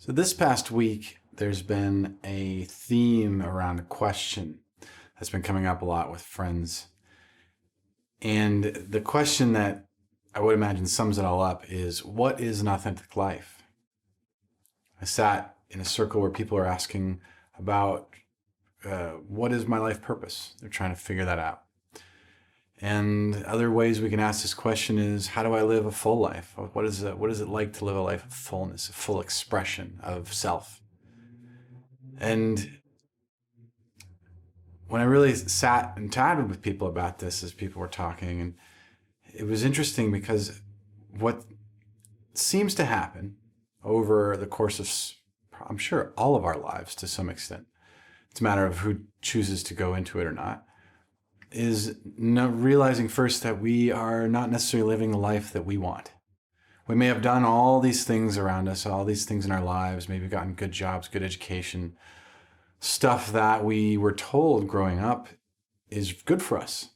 So this past week, there's been a theme around a question that's been coming up a lot with friends. And the question that I would imagine sums it all up is, what is an authentic life? I sat in a circle where people are asking about what is my life purpose? They're trying to figure that out. And other ways we can ask this question is, how do I live a full life? What is it like to live a life of fullness, a full expression of self? And when I really sat and chatted with people about this as people were talking, and it was interesting because what seems to happen over the course of, I'm sure, all of our lives to some extent, it's a matter of who chooses to go into it or not, is realizing first that we are not necessarily living the life that we want. We may have done all these things around us, all these things in our lives, maybe gotten good jobs, good education, stuff that we were told growing up is good for us.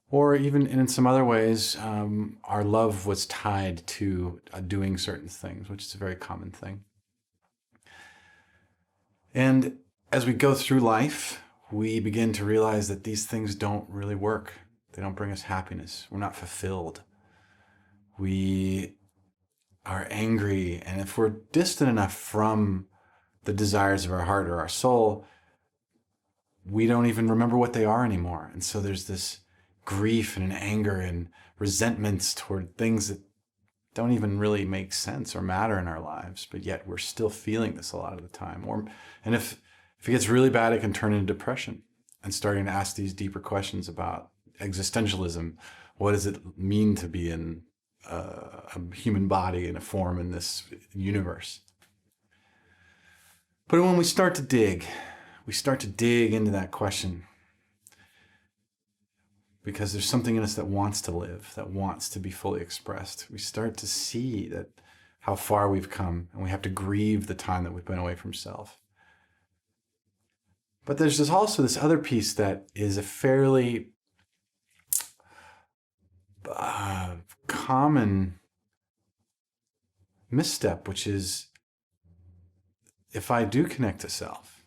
Or even in some other ways, our love was tied to doing certain things, which is a very common thing. And as we go through life, we begin to realize that these things don't really work. They don't bring us happiness. We're not fulfilled. We are angry. And if we're distant enough from the desires of our heart or our soul, we don't even remember what they are anymore. And so there's this grief and an anger and resentments toward things that don't even really make sense or matter in our lives, but yet we're still feeling this a lot of the time. And if it gets really bad, it can turn into depression and starting to ask these deeper questions about existentialism. What does it mean to be in a human body in a form in this universe? But when we start to dig into that question, because there's something in us that wants to live, that wants to be fully expressed. We start to see that how far we've come, and we have to grieve the time that we've been away from self. But there's also this other piece that is a fairly common misstep, which is if I do connect to self,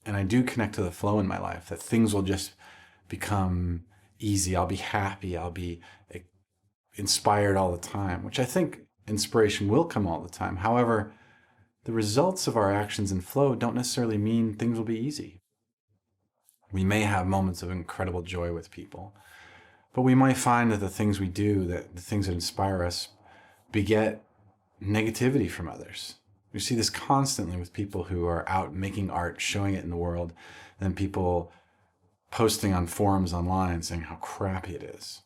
and I do connect to the flow in my life, that things will just become easy. I'll be happy. I'll be inspired all the time, which I think inspiration will come all the time. However, the results of our actions and flow don't necessarily mean things will be easy. We may have moments of incredible joy with people, but we might find that the things we do, that the things that inspire us, beget negativity from others. We see this constantly with people who are out making art, showing it in the world, and people posting on forums online saying how crappy it is.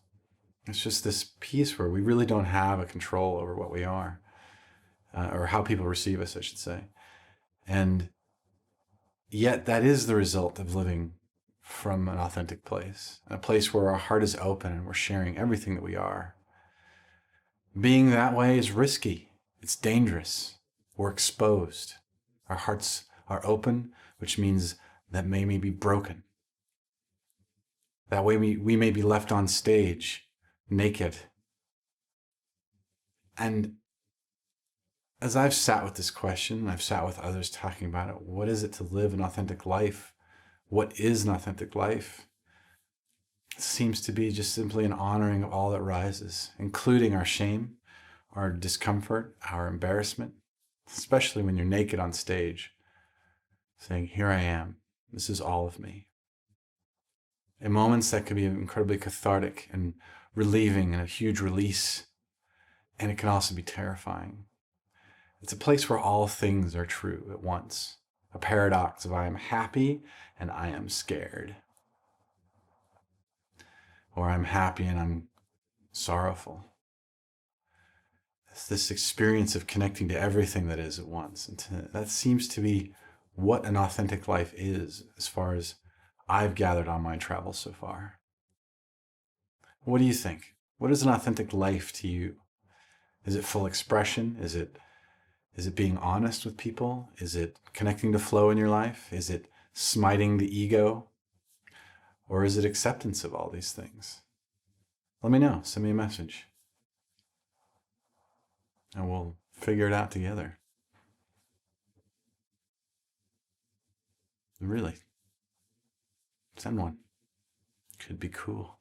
It's just this piece where we really don't have a control over what we are, or how people receive us, I should say. And yet that is the result of living from an authentic place, a place where our heart is open and we're sharing everything that we are. Being that way is risky. It's dangerous. We're exposed. Our hearts are open, which means that may be broken. That way we may be left on stage, naked. And as I've sat with this question, I've sat with others talking about it, what is it to live an authentic life? What is an authentic life? It seems to be just simply an honoring of all that rises, including our shame, our discomfort, our embarrassment, especially when you're naked on stage, saying, here I am, this is all of me. In moments that can be incredibly cathartic and relieving and a huge release. And it can also be terrifying. It's a place where all things are true at once. A paradox of I am happy and I am scared. Or I'm happy and I'm sorrowful. It's this experience of connecting to everything that is at once. And that seems to be what an authentic life is, as far as I've gathered on my travels so far. What do you think? What is an authentic life to you? Is it full expression? Is it being honest with people? Is it connecting to flow in your life? Is it smiting the ego? Or is it acceptance of all these things? Let me know. Send me a message. And we'll figure it out together. Really, send one. Could be cool.